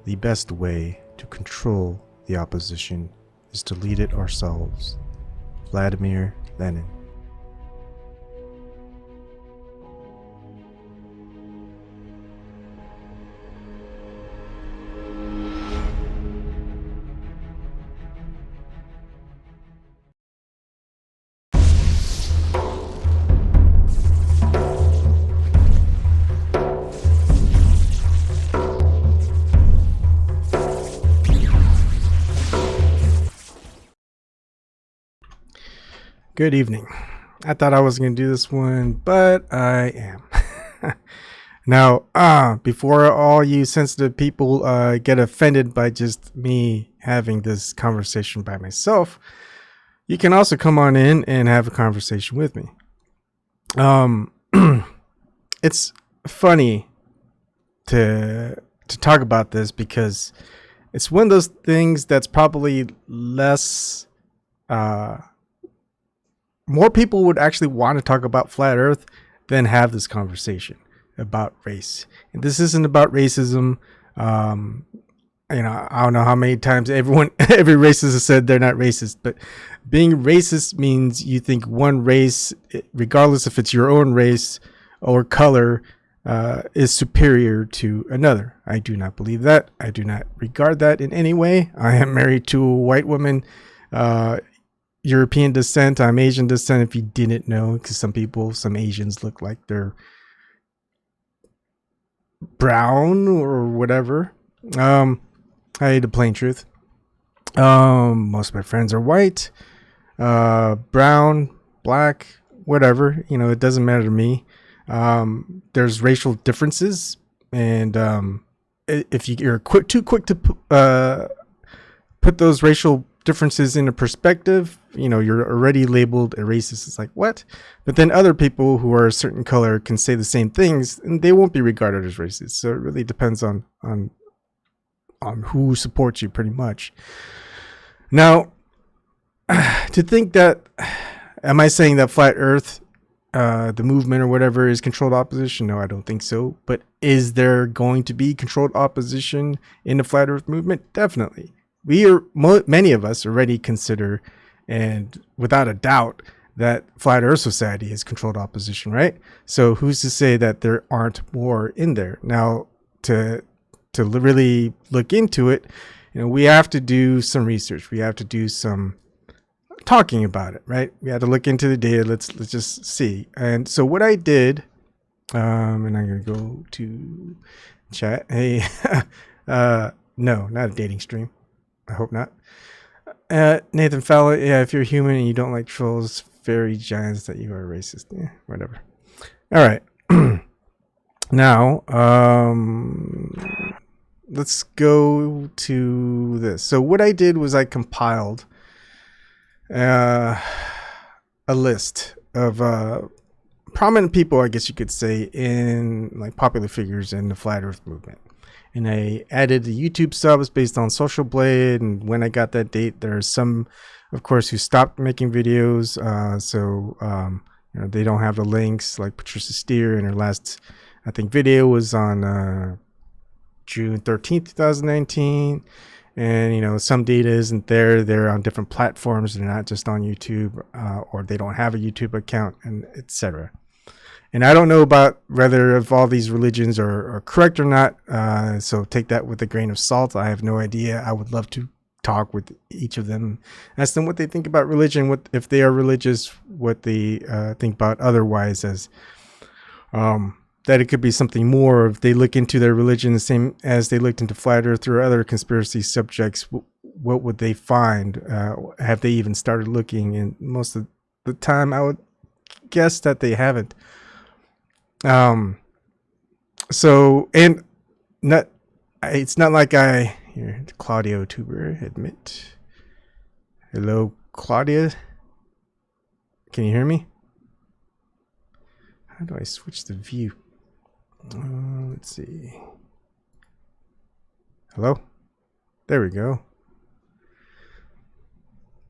The best way to control the opposition is to lead it ourselves. Vladimir Lenin. Good evening. I thought I wasn't going to do this one, but I am. Now, before all you sensitive people get offended by just me having this conversation by myself, you can also come on in and have a conversation with me. It's funny to talk about this because it's one of those things that's probably less more people would actually want to talk about flat earth than have this conversation about race. And this isn't about racism. I don't know how many times every racist has said they're not racist, but being racist means you think one race, regardless if it's your own race or color, is superior to another. I do not believe that. I do not regard that in any way. I am married to a white woman, European descent. I'm Asian descent, if you didn't know, because some Asians look like they're brown or whatever. I hate the plain truth. Most of my friends are white, brown, black, whatever. It doesn't matter to me. There's racial differences, and if you're too quick to put those racial differences into perspective, you're already labeled a racist. It's like, what? But then other people who are a certain color can say the same things and they won't be regarded as racist. So it really depends on who supports you, pretty much. Now, to think that, am I saying that flat earth, the movement or whatever, is controlled opposition? No, I don't think so. But is there going to be controlled opposition in the flat earth movement? Definitely. Many of us already consider, and without a doubt, that flat earth society is controlled opposition, right? So who's to say that there aren't more in there? Now, to really look into it, we have to do some research. We have to do some talking about it, right? We have to look into the data. Let's just see. And so what I did, and I'm going to go to chat. Hey, no, not a dating stream. I hope not. Nathan Fowler, yeah, if you're human and you don't like trolls, fairy giants, that you are racist. Yeah, whatever. All right. Now, let's go to this. So what I did was I compiled a list of prominent people, I guess you could say, in like popular figures in the flat earth movement. And I added the YouTube subs based on Social Blade. And when I got that date, there are some, of course, who stopped making videos. They don't have the links, like Patricia Steer, and her last, I think, video was on June 13th, 2019. And, some data isn't there. They're on different platforms. They're not just on YouTube, or they don't have a YouTube account, and etc. And I don't know about whether if all these religions are correct or not. So take that with a grain of salt. I have no idea. I would love to talk with each of them, ask them what they think about religion, what if they are religious, what they think about otherwise, as that it could be something more. If they look into their religion the same as they looked into flat earth or other conspiracy subjects, what would they find? Have they even started looking? And most of the time, I would guess that they haven't. It's not like here, Claudio Tuber, admit. Hello, Claudia. Can you hear me? How do I switch the view? Let's see. Hello? There we go.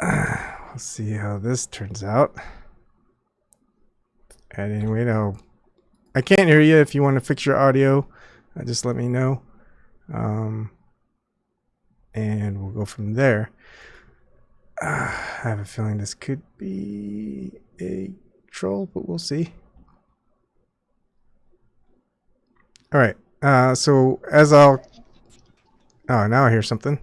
Let's see how this turns out. And anyway, now I can't hear you. If you want to fix your audio, just let me know. And we'll go from there. I have a feeling this could be a troll, but we'll see. All right. So as I'll... Oh, now I hear something.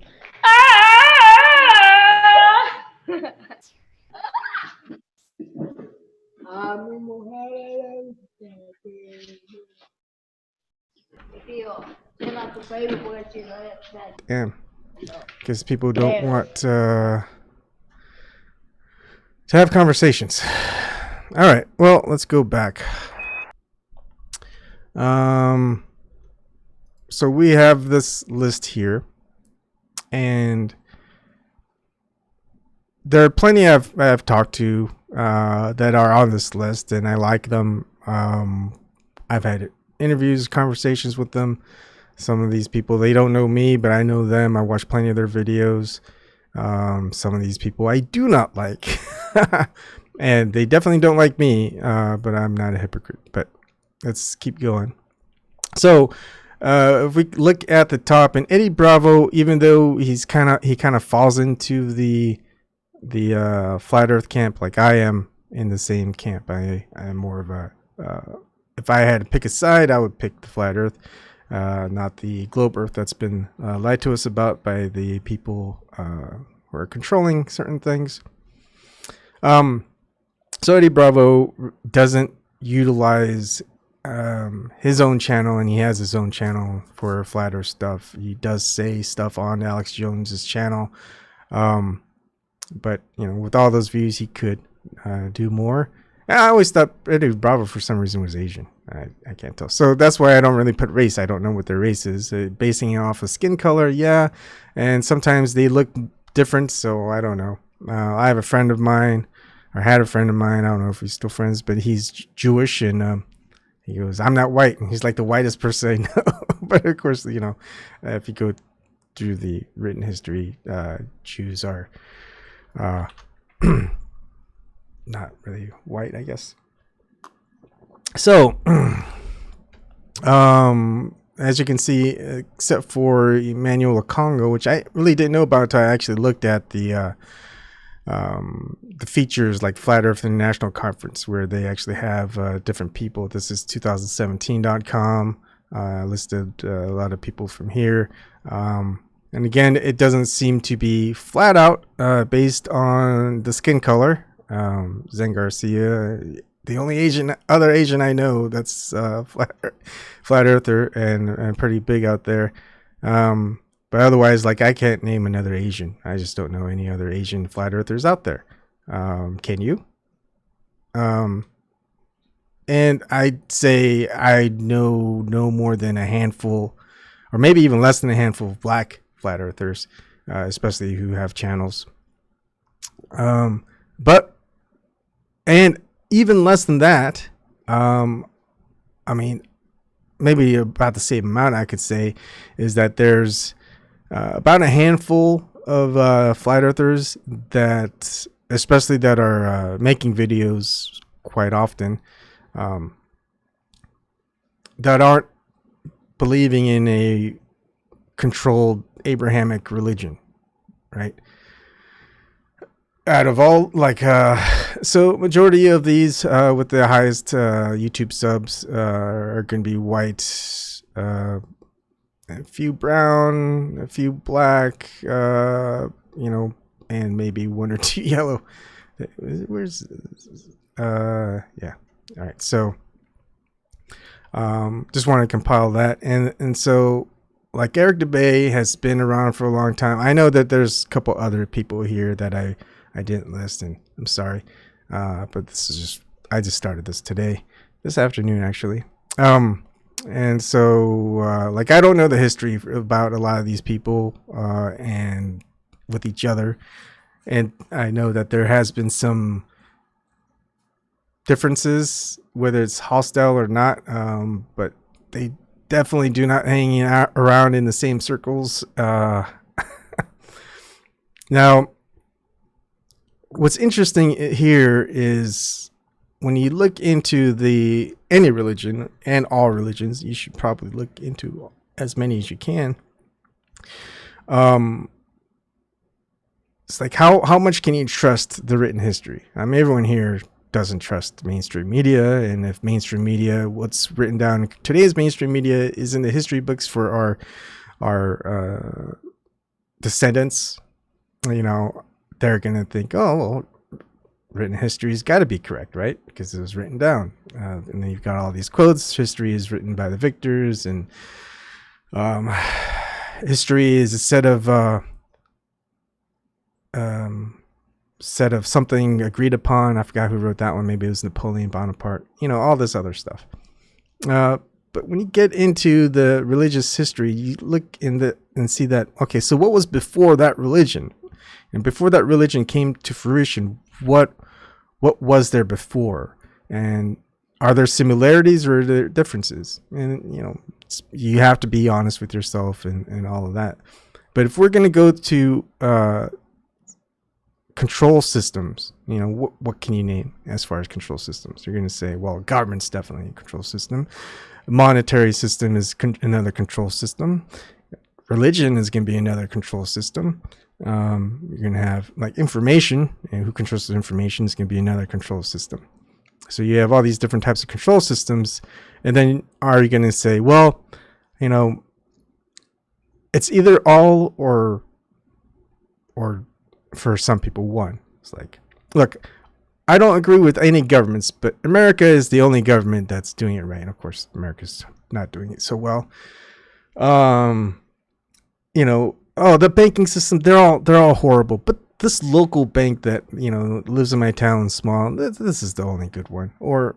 Damn. Because people don't want to have conversations. All right. Well, let's go back. So we have this list here, and there are plenty I've talked to that are on this list, and I like them. I've had interviews, conversations with them. Some of these people, they don't know me, but I know them. I watch plenty of their videos. Some of these people I do not like, and they definitely don't like me, but I'm not a hypocrite. But let's keep going. So if we look at the top, and Eddie Bravo, even though he kind of falls into the flat Earth camp, like I am in the same camp. I am more of a if I had to pick a side, I would pick the flat Earth, not the globe Earth that's been lied to us about by the people who are controlling certain things. So Eddie Bravo doesn't utilize his own channel, and he has his own channel for flat Earth stuff. He does say stuff on Alex Jones's channel, but you know, with all those views, he could do more. And I always thought Eddie Bravo for some reason was Asian. I can't tell. So that's why I don't really put race. I don't know what their race is. Basing it off of skin color, yeah. And sometimes they look different, so I don't know. I have a friend of mine, or had a friend of mine. I don't know if he's still friends, but he's Jewish, and he goes, "I'm not white," and he's like the whitest person I know. But of course, you know, if you go through the written history, Jews are not really white, I guess. So, as you can see, except for Emmanuel Congo, which I really didn't know about until I actually looked at the features like Flat Earth International Conference, where they actually have different people. This is 2017.com. Listed a lot of people from here. And again, it doesn't seem to be flat out based on the skin color. Zen Garcia, the only other Asian I know that's flat earther and pretty big out there. But otherwise, like, I can't name another Asian. I just don't know any other Asian flat earthers out there. Can you? And I'd say I know no more than a handful, or maybe even less than a handful of black flat earthers, especially who have channels. And even less than that, I mean, maybe about the same amount I could say, is that there's about a handful of flat earthers that, especially that are making videos quite often, that aren't believing in a controlled Abrahamic religion, right? Out of all, like, so majority of these with the highest YouTube subs are going to be white, a few brown, a few black, you know, and maybe one or two yellow. Where's yeah. All right. So just want to compile that. And so, like, Eric DeBay has been around for a long time. I know that there's a couple other people here that I didn't list, and I'm sorry. But this is just, I just started this this afternoon, actually. And so, like, I don't know the history about a lot of these people, and with each other. And I know that there has been some differences, whether it's hostile or not. But they definitely do not hang around in the same circles. Now, what's interesting here is when you look into any religion and all religions, you should probably look into as many as you can. It's like how much can you trust the written history? I mean, everyone here doesn't trust mainstream media, and if mainstream media, what's written down today's mainstream media is in the history books for our descendants, they're gonna think, oh, well, written history's got to be correct, right? Because it was written down, and then you've got all these quotes. History is written by the victors, and history is a set of something agreed upon. I forgot who wrote that one. Maybe it was Napoleon Bonaparte. All this other stuff. But when you get into the religious history, you look and see that, okay, so what was before that religion? And before that religion came to fruition, what was there before? And are there similarities or are there differences? And, you have to be honest with yourself and all of that. But if we're going to go to control systems, what can you name as far as control systems? You're going to say, well, government's definitely a control system. Monetary system is another control system. Religion is going to be another control system. You're going to have like information, and who controls the information is going to be another control system. So you have all these different types of control systems. And then are you going to say, well, it's either all or for some people one. It's like, look, I don't agree with any governments, but America is the only government that's doing it right. And of course, America's not doing it so well. The banking system, they're all horrible, but this local bank that, lives in my town, small, this is the only good one. Or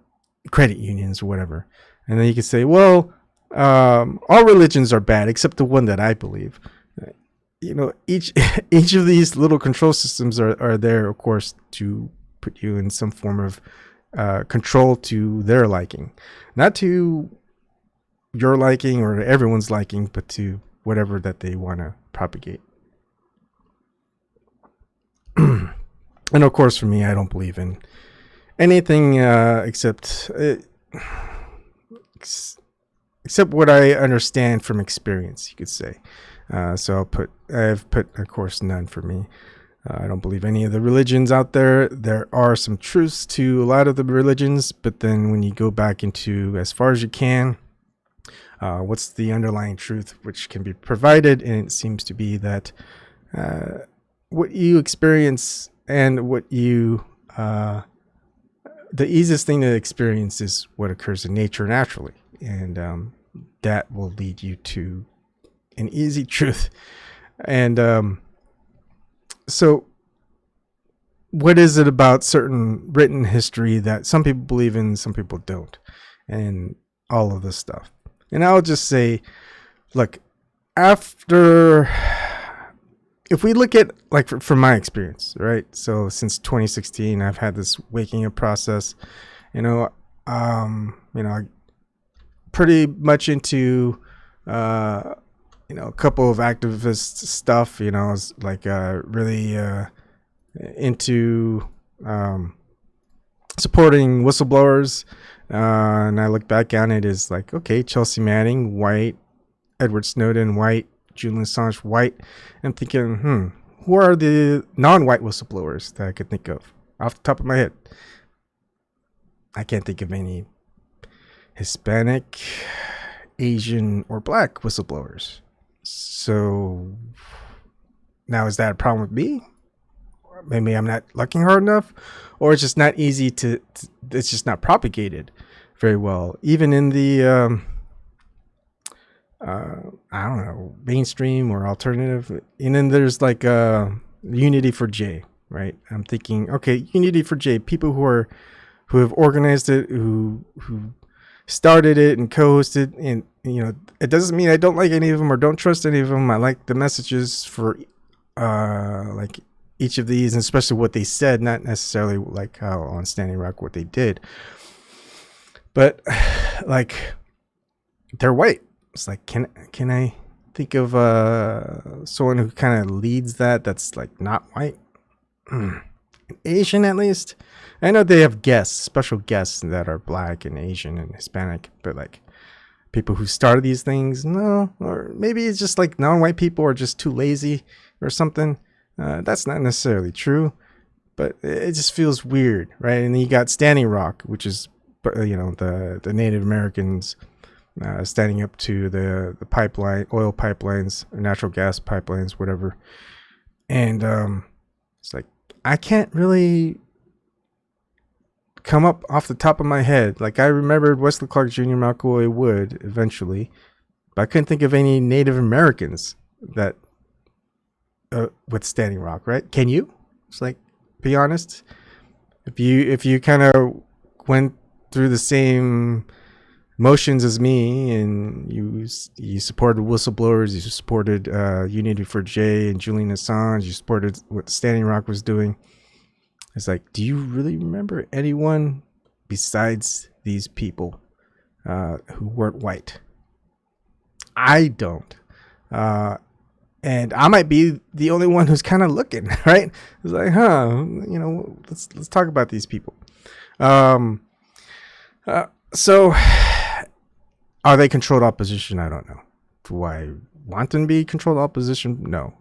credit unions or whatever. And then you can say, well, all religions are bad except the one that I believe. Each of these little control systems are there, of course, to put you in some form of control to their liking, not to your liking or everyone's liking, but to whatever that they want to propagate. And of course, for me, I don't believe in anything except what I understand from experience, you could say. So I've put, of course, none for me. I don't believe any of the religions out there. There are some truths to a lot of the religions, but then when you go back into as far as you can, what's the underlying truth which can be provided? And it seems to be that what you experience and what you the easiest thing to experience is what occurs in nature naturally, and that will lead you to an easy truth. And so what is it about certain written history that some people believe in, some people don't, and all of this stuff? And I'll just say, look, if we look at, like, from my experience, right? So since 2016, I've had this waking up process, pretty much into, a couple of activist stuff, like really into supporting whistleblowers. And I look back on it as like, okay, Chelsea Manning, white, Edward Snowden, white, Julian Assange, white. I'm thinking, who are the non-white whistleblowers that I could think of off the top of my head? I can't think of any Hispanic, Asian, or black whistleblowers. So now, is that a problem with me? Maybe I'm not looking hard enough, or it's just not easy it's just not propagated very well, even in the I don't know, mainstream or alternative. And then there's like Unity for J, right? I'm thinking, okay, Unity for J, people who have organized it, who started it and co-hosted, and it doesn't mean I don't like any of them or don't trust any of them. I like the messages for like each of these, and especially what they said, not necessarily like how on Standing Rock what they did. But like, they're white. It's like, can I think of someone who kind of leads that's like not white? Asian at least. I know they have guests, special guests that are black and Asian and Hispanic, but like people who started these things, no. Or maybe it's just like non-white people are just too lazy or something. That's not necessarily true, but it just feels weird, right? And then you got Standing Rock, which is, you know, the Native Americans standing up to the pipeline, oil pipelines, or natural gas pipelines, whatever. And it's like, I can't really come up off the top of my head. Like, I remembered Wesley Clark Jr., McElroy Wood eventually, but I couldn't think of any Native Americans that with Standing Rock, right? Can you? It's like, be honest. If you kind of went through the same motions as me, and you supported whistleblowers, you supported Unity for Jay and Julian Assange, you supported what Standing Rock was doing. It's like, do you really remember anyone besides these people who weren't white? I don't. And I might be the only one who's kind of looking, right? It's like, you know, let's talk about these people. So are they controlled opposition? I don't know. Do I want them to be controlled opposition? No.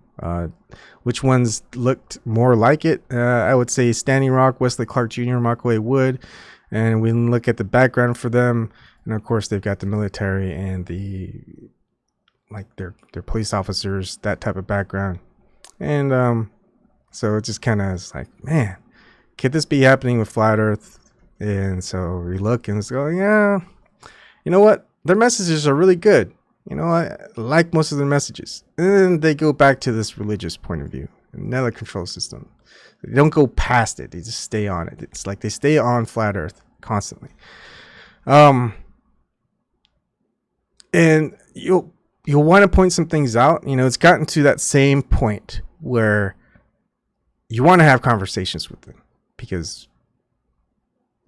Which ones looked more like it? I would say Standing Rock, Wesley Clark Jr., McElroy Wood, and we look at the background for them, and of course they've got the military and the like their police officers, that type of background, and so it just kind of is like, man, could this be happening with Flat Earth? And so we look and it's going, yeah, you know what? Their messages are really good. You know, I like most of their messages. And then they go back to this religious point of view, another control system. They don't go past it. They just stay on it. It's like they stay on Flat Earth constantly. And you'll want to point some things out. You know, it's gotten to that same point where you want to have conversations with them because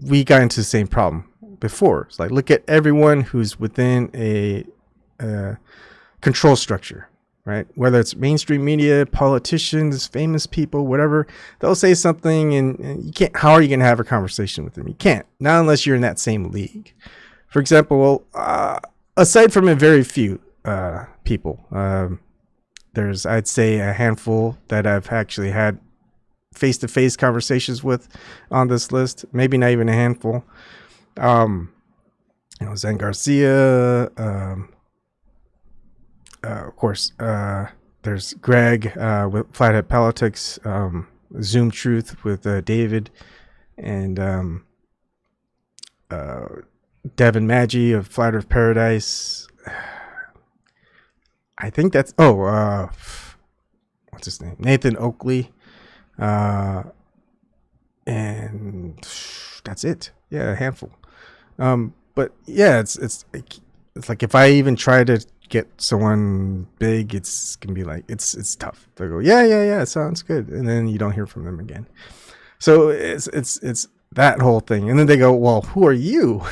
we got into the same problem before. It's like, look at everyone who's within a control structure, right? Whether it's mainstream media, politicians, famous people, whatever, they'll say something and you can't, how are you going to have a conversation with them? You can't, not unless you're in that same league. For example, aside from a very few people, there's, I'd say, a handful that I've actually had face-to-face conversations with on this list, maybe not even a handful. You know, Zen Garcia, of course, there's Greg with Flathead Politics, Zoom Truth with David, and Devin Maggi of Flat Earth Paradise. I think that's what's his name? Nathan Oakley, and that's it. Yeah, a handful. But yeah, it's like if I even try to get someone big, it's gonna be like it's tough. They go, yeah, it sounds good, and then you don't hear from them again. So it's that whole thing, and then they go, well, who are you?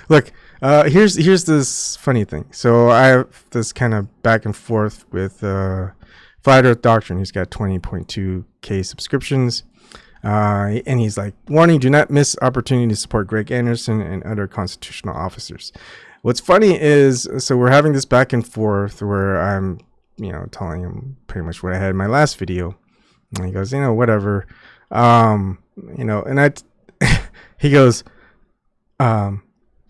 Look, here's this funny thing. So I have this kind of back and forth with Flat Earth Doctrine. He's got 20.2K subscriptions. And he's like, warning, do not miss opportunity to support Greg Anderson and other constitutional officers. What's funny is, so we're having this back and forth where I'm, you know, telling him pretty much what I had in my last video. And he goes, you know, whatever. You know, and he goes,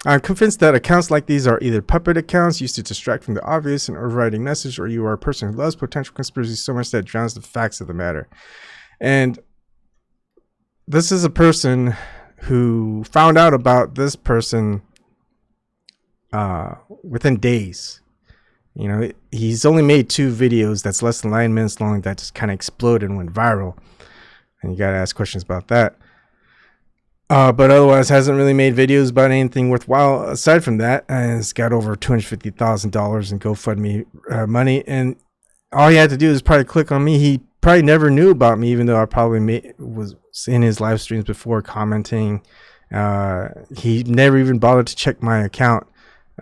I'm convinced that accounts like these are either puppet accounts used to distract from the obvious and overriding message, or you are a person who loves potential conspiracy so much that it drowns the facts of the matter. And this is a person who found out about this person within days. You know, he's only made 2 videos that's less than 9 minutes long that just kind of exploded and went viral. And you got to ask questions about that. But otherwise hasn't really made videos about anything worthwhile aside from that. And it's got over $250,000 in GoFundMe money. And all he had to do is probably click on me. He probably never knew about me, even though I probably was in his live streams before commenting. He never even bothered to check my account.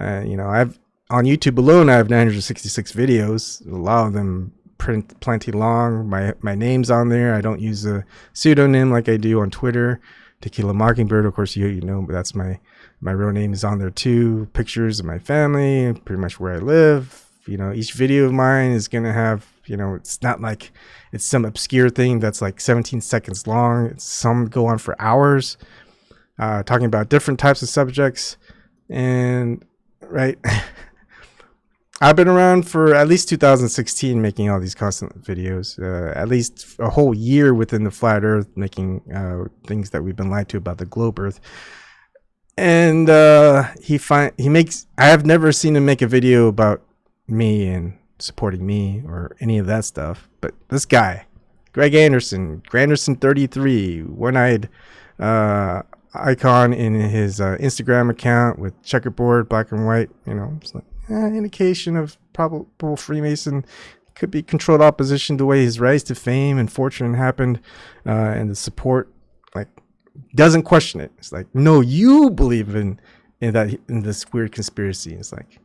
You know, I've on YouTube alone, I have 966 videos, a lot of them plenty long. My name's on there. I don't use a pseudonym like I do on Twitter. Tequila Mockingbird, of course, you know, but that's my real name is on there too. Pictures of my family, pretty much where I live. You know, each video of mine is gonna have, you know, it's not like it's some obscure thing that's like 17 seconds long. Some go on for hours, talking about different types of subjects. And right, I've been around for at least 2016 making all these constant videos, at least a whole year within the flat earth, making things that we've been lied to about the globe earth. And he makes, I have never seen him make a video about me and supporting me or any of that stuff. But this guy, Greg Anderson, Granderson 33, one-eyed icon in his Instagram account with checkerboard, black and white, you know, it's like, indication of probable Freemason. Could be controlled opposition to the way his rise to fame and fortune happened, and the support, like, doesn't question it. It's like, no, you believe in this weird conspiracy. It's like,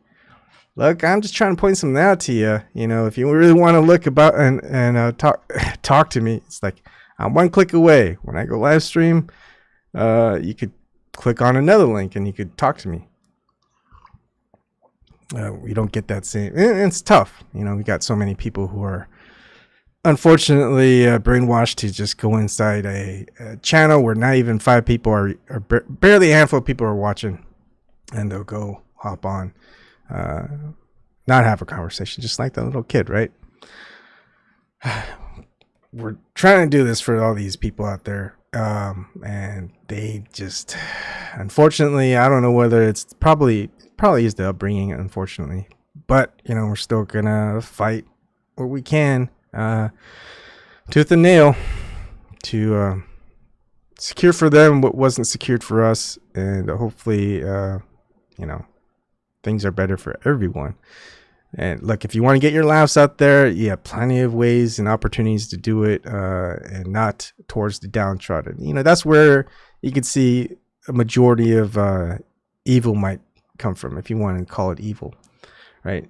look, I'm just trying to point something out to you. You know, if you really want to look about and talk to me, it's like, I'm one click away. When I go live stream, you could click on another link and you could talk to me. We don't get that same. It's tough. You know, we got so many people who are unfortunately brainwashed to just go inside a channel where not even 5 people are barely a handful of people are watching, and they'll go hop on, not have a conversation, just like that little kid, right? We're trying to do this for all these people out there, and they just, unfortunately, I don't know whether it's probably is the upbringing, unfortunately, but you know, we're still gonna fight what we can, tooth and nail, to secure for them what wasn't secured for us, and hopefully you know, things are better for everyone. And look, if you want to get your laughs out there, you have plenty of ways and opportunities to do it, and not towards the downtrodden. You know, that's where you can see a majority of evil might come from, if you want to call it evil, right?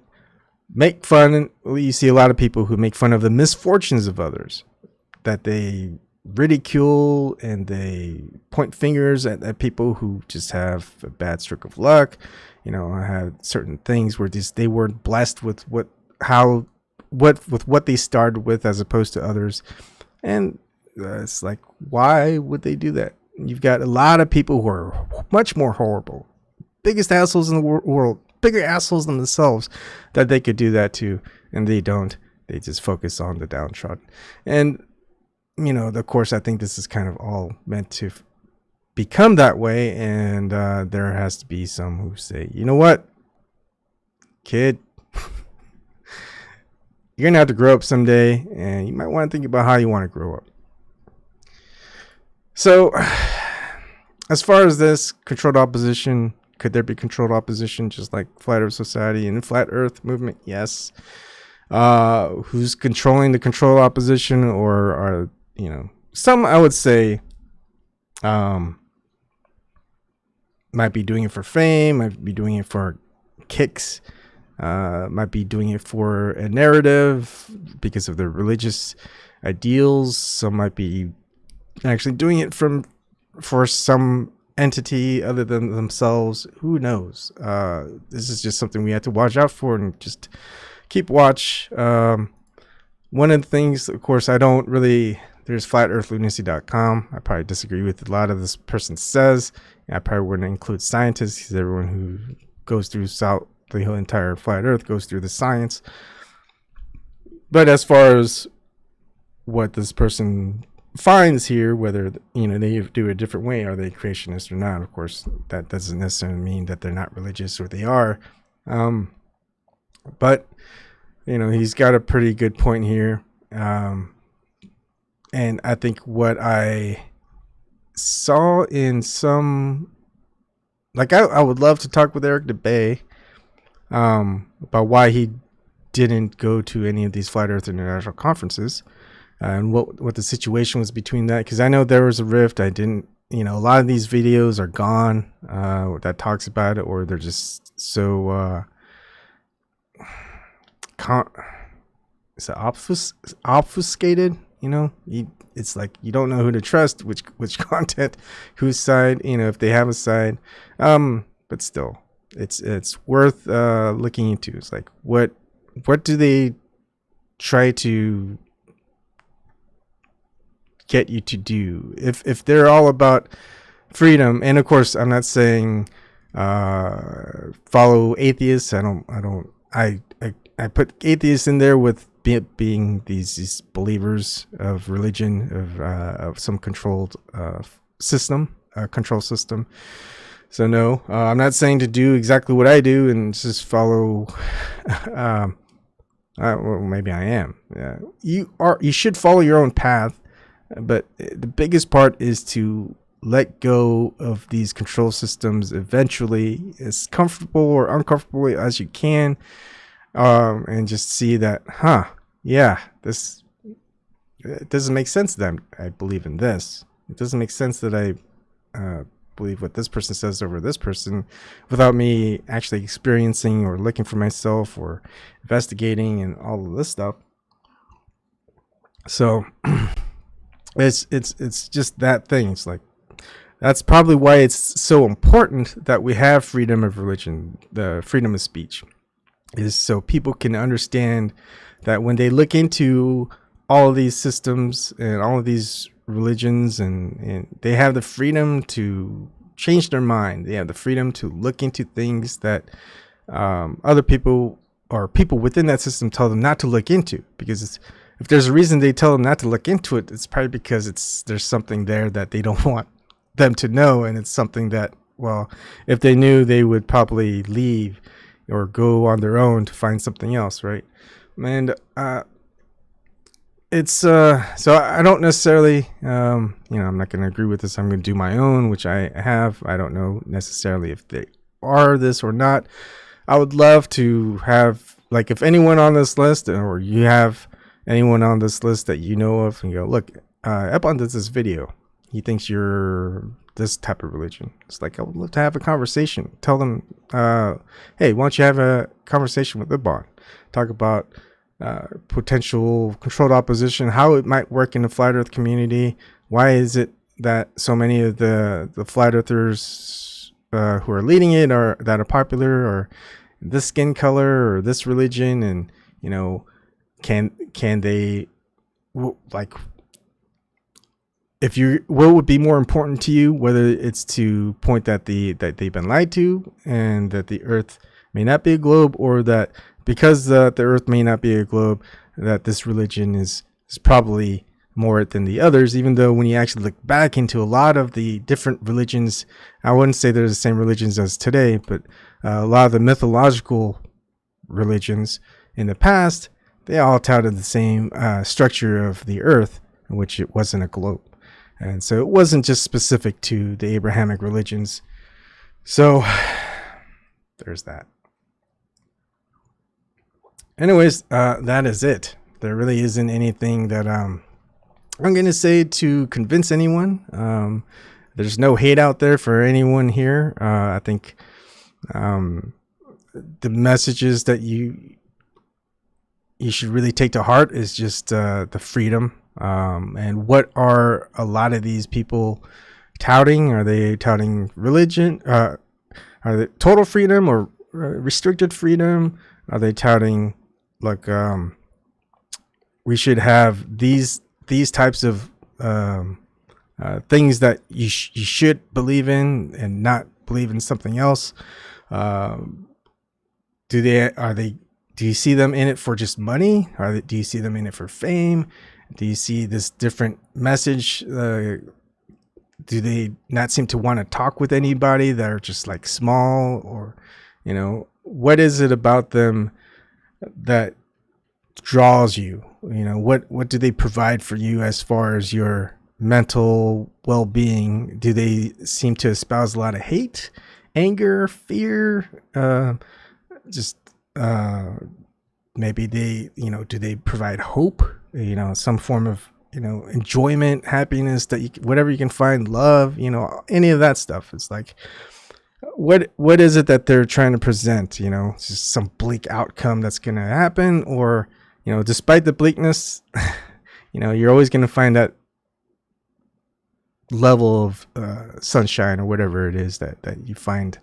Make fun. You see a lot of people who make fun of the misfortunes of others, that they ridicule and they point fingers at people who just have a bad stroke of luck. You know, I have certain things where they weren't blessed with what they started with, as opposed to others. And it's like, why would they do that? You've got a lot of people who are much more horrible, biggest assholes in the world, bigger assholes than themselves, that they could do that to, and they don't. They just focus on the downtrodden. And you know, of course, I think this is kind of all meant to become that way, and there has to be some who say, you know what, kid, you're gonna have to grow up someday, and you might want to think about how you want to grow up. So as far as this controlled opposition, could there be controlled opposition just like Flat Earth Society and Flat Earth Movement? Yes. Who's controlling the controlled opposition? Or are, you know, some, I would say, might be doing it for fame, might be doing it for kicks, might be doing it for a narrative because of their religious ideals. Some might be actually doing it for some entity other than themselves. Who knows? This is just something we have to watch out for and just keep watch. One of the things, of course, I don't really, there's flatearthlunacy.com. I probably disagree with a lot of this person says. I probably wouldn't include scientists, because everyone who goes through the whole entire flat earth goes through the science. But as far as what this person finds here, whether, you know, they do it a different way, are they creationists or not? Of course, that doesn't necessarily mean that they're not religious, or they are. But you know, he's got a pretty good point here. And I think what I saw in some, like, I would love to talk with Eric DeBay about why he didn't go to any of these Flat Earth International conferences, and what the situation was between that. Because I know there was a rift. I didn't, you know, a lot of these videos are gone that talks about it, or they're just so is it obfuscated? You know, it's like you don't know who to trust, which content, whose side, you know, if they have a side. But still, it's worth looking into. It's like what do they try to get you to do if they're all about freedom? And of course, I'm not saying follow atheists. I put atheists in there with being these believers of religion, of some controlled control system. So no, I'm not saying to do exactly what I do and just follow. Well, maybe I am. You should follow your own path, but the biggest part is to let go of these control systems eventually, as comfortable or uncomfortable as you can, and just see that, this, it doesn't make sense that I believe in this. It doesn't make sense that I believe what this person says over this person without me actually experiencing or looking for myself or investigating and all of this stuff. So it's just that thing. It's like, that's probably why it's so important that we have freedom of religion, the freedom of speech, is so people can understand that when they look into all of these systems and all of these religions, and they have the freedom to change their mind. They have the freedom to look into things that other people or people within that system tell them not to look into, because if there's a reason they tell them not to look into it, it's probably because there's something there that they don't want them to know, and it's something that, well, if they knew, they would probably leave or go on their own to find something else, right? And it's so I don't necessarily I'm not going to agree with this. I'm going to do my own, which I have. I don't know necessarily if they are this or not. I would love to have, like, if anyone on this list, or you have anyone on this list that you know of, and you go, look, Epon does this video, he thinks you're this type of religion. It's like, I would love to have a conversation. Tell them, hey, why don't you have a conversation with Epon? Talk about potential controlled opposition, how it might work in the flat earth community. Why is it that so many of the flat earthers who are leading it that are popular, or this skin color or this religion? And, you know, can they, like, what would be more important to you, whether it's to point that they've been lied to and that the earth may not be a globe, or that because the earth may not be a globe, that this religion is probably more than the others, even though when you actually look back into a lot of the different religions, I wouldn't say they're the same religions as today, but a lot of the mythological religions in the past, they all touted the same structure of the earth, which it wasn't a globe. And so it wasn't just specific to the Abrahamic religions. So there's that. Anyways, that is it. There really isn't anything that I'm going to say to convince anyone. There's no hate out there for anyone here. I think the messages that you should really take to heart is just the freedom. And what are a lot of these people touting? Are they touting religion? Are they total freedom or restricted freedom? Are they touting, like, we should have these types of things that you should believe in and not believe in something else? Do you see them in it for just money? Do you see them in it for fame? Do you see this different message? Do they not seem to want to talk with anybody that are just like small? Or, you know, what is it about them that draws you? You know, what do they provide for you as far as your mental well-being? Do they seem to espouse a lot of hate, anger, fear? Maybe they, do they provide hope? Some form of, enjoyment, happiness, whatever you can find, love, any of that stuff. It's like, what is it that they're trying to present? Just some bleak outcome that's going to happen, or, despite the bleakness, you're always going to find that level of sunshine or whatever it is that you find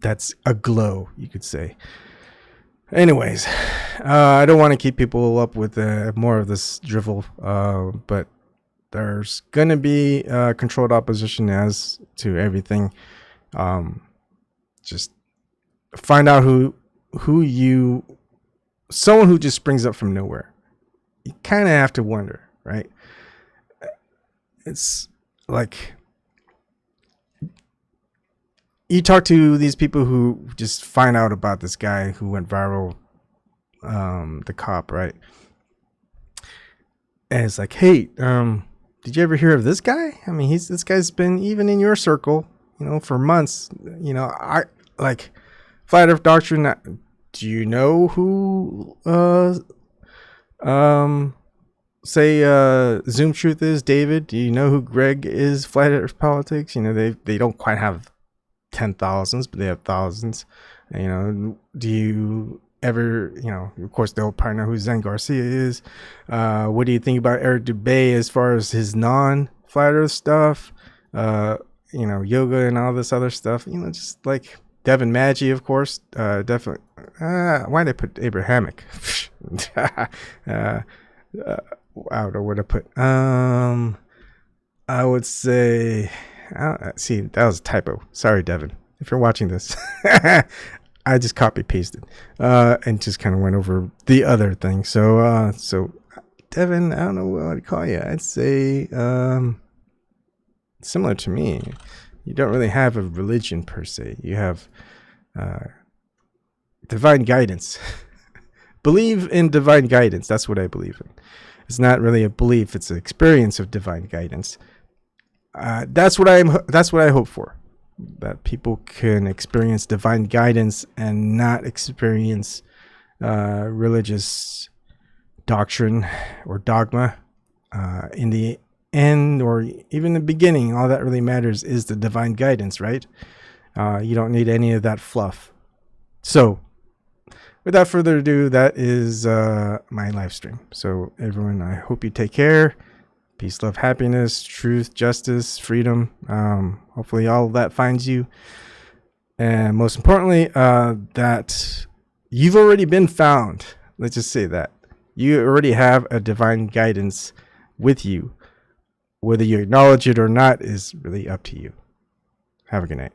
that's a glow, you could say. Anyways, I don't want to keep people up with more of this drivel, but there's going to be controlled opposition as to everything. Just find out someone who just springs up from nowhere. You kind of have to wonder, right? It's like you talk to these people who just find out about this guy who went viral, the cop, right? And it's like, hey, did you ever hear of this guy? I mean, this guy's been even in your circle, for months. I like Flat Earth Doctrine. Do you know who say Zoom Truth is, David? Do you know who Greg is, Flat Earth Politics? They don't quite have 10,000s, but they have thousands. Do you ever, of course they'll probably know who Zen Garcia is. What do you think about Eric Dubay as far as his non-Flat Earth stuff? Yoga and all this other stuff. Just like Devin Maggi, of course. Definitely. Why did I put Abrahamic? I don't know where to put. I would say, see, that was a typo. Sorry, Devin, if you're watching this. I just copy pasted and just kind of went over the other thing. So Devin, I don't know what to call you. I'd say similar to me. You don't really have a religion per se. You have divine guidance. Believe in divine guidance. That's what I believe in. It's not really a belief. It's an experience of divine guidance. That's what I hope for. That people can experience divine guidance and not experience religious doctrine or dogma. In the end, or even the beginning, all that really matters is the divine guidance, right? You don't need any of that fluff. So, without further ado, that is my live stream. So, everyone, I hope you take care. Peace, love, happiness, truth, justice, freedom. Hopefully all of that finds you. And most importantly, that you've already been found. Let's just say that. You already have a divine guidance with you. Whether you acknowledge it or not is really up to you. Have a good night.